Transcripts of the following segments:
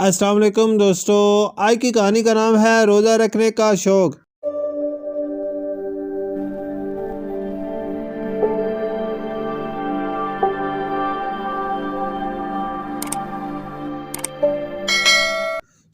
अस्सलाम वालेकुम दोस्तों, आज की कहानी का नाम है रोज़ा रखने का शौक।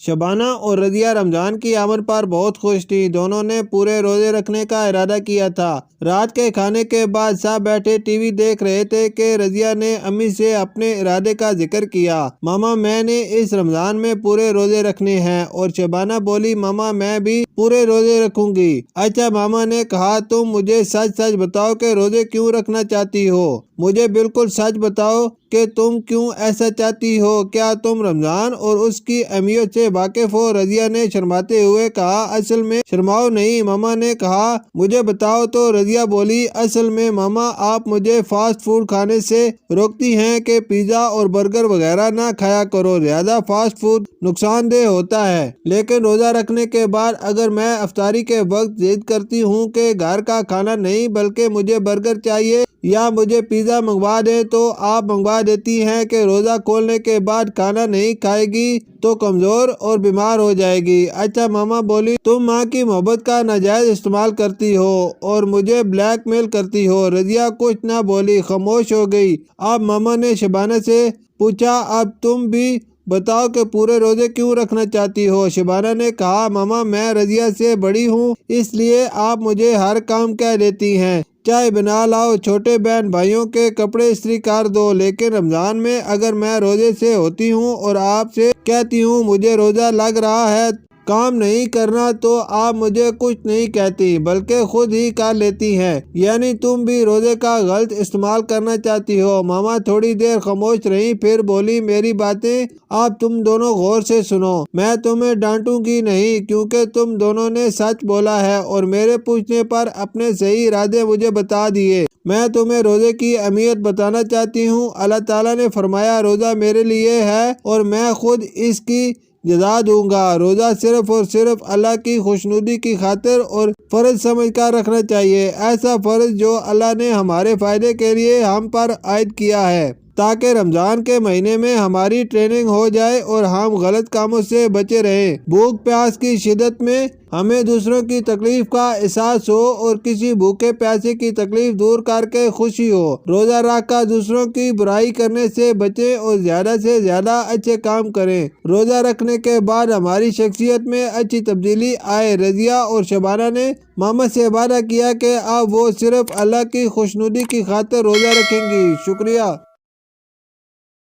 शबाना और रज़िया रमज़ान की आमद पर बहुत खुश थी। दोनों ने पूरे रोज़े रखने का इरादा किया था। रात के खाने के बाद सब बैठे टीवी देख रहे थे कि रज़िया ने अम्मी से अपने इरादे का जिक्र किया। मामा, मैंने इस रमज़ान में पूरे रोज़े रखने हैं। और शबाना बोली, मामा मैं भी पूरे रोज़े रखूंगी। अच्छा, मामा ने कहा, तुम मुझे सच सच बताओ कि रोज़े क्यों रखना चाहती हो। मुझे बिल्कुल सच बताओ कि तुम क्यों ऐसा चाहती हो। क्या तुम रमज़ान और उसकी अहमियत से वाकिफ हो। रज़िया ने शर्माते हुए कहा, असल में शर्माओ नहीं। मामा ने कहा, मुझे बताओ तो। रज़िया बोली, असल में मामा आप मुझे फास्ट फूड खाने से रोकती हैं कि पिज़्ज़ा और बर्गर वगैरह ना खाया करो। ज्यादा फास्ट फूड नुकसानदेह होता है। लेकिन रोज़ा रखने के बाद अगर मैं अफ्तारी के वक्त जिद करती हूँ कि घर का खाना नहीं बल्कि मुझे बर्गर चाहिए या मुझे पिज़्ज़ा मंगवा दे, तो आप मंगवा देती हैं कि रोज़ा खोलने के बाद खाना नहीं खाएगी तो कमज़ोर और बीमार हो जाएगी। अच्छा, मामा बोली, तुम माँ की मोहब्बत का नाजायज़ इस्तेमाल करती हो और मुझे ब्लैकमेल करती हो। रज़िया कुछ ना बोली, खामोश हो गई। अब मामा ने शबाना से पूछा, अब तुम भी बताओ कि पूरे रोजे क्यों रखना चाहती हो। शबाना ने कहा, मामा मैं रज़िया से बड़ी हूँ इसलिए आप मुझे हर काम कह देती हैं। चाय बना लाओ, छोटे बहन भाइयों के कपड़े इस्त्री कर दो। लेकिन रमज़ान में अगर मैं रोजे से होती हूँ और आपसे कहती हूँ मुझे रोज़ा लग रहा है काम नहीं करना, तो आप मुझे कुछ नहीं कहती बल्कि खुद ही कर लेती हैं। यानी तुम भी रोजे का गलत इस्तेमाल करना चाहती हो। मामा थोड़ी देर खामोश रही, फिर बोली, मेरी बातें आप तुम दोनों गौर से सुनो। मैं तुम्हें डांटूंगी नहीं क्योंकि तुम दोनों ने सच बोला है और मेरे पूछने पर अपने सही इरादे मुझे बता दिए। मैं तुम्हें रोजे की अहमियत बताना चाहती हूँ। अल्लाह ताला ने फरमाया, रोजा मेरे लिए है और मैं खुद इसकी जजा दूंगा। रोजा सिर्फ और सिर्फ अल्लाह की खुशनुदी की खातिर और फर्ज समझ कर रखना चाहिए। ऐसा फर्ज जो अल्लाह ने हमारे फायदे के लिए हम पर आयद किया है ताकि रमजान के महीने में हमारी ट्रेनिंग हो जाए और हम गलत कामों से बचे रहें। भूख प्यास की शिद्दत में हमें दूसरों की तकलीफ का एहसास हो और किसी भूखे प्यासे की तकलीफ दूर करके खुशी हो। रोजा रख कर दूसरों की बुराई करने से बचें और ज्यादा से ज्यादा अच्छे काम करें। रोजा रखने के बाद हमारी शख्सियत में अच्छी तब्दीली आए। रज़िया और शबाना ने मामा से वादा किया कि अब वो सिर्फ अल्लाह की खुशनुदी की खातिर रोजा रखेंगी। शुक्रिया।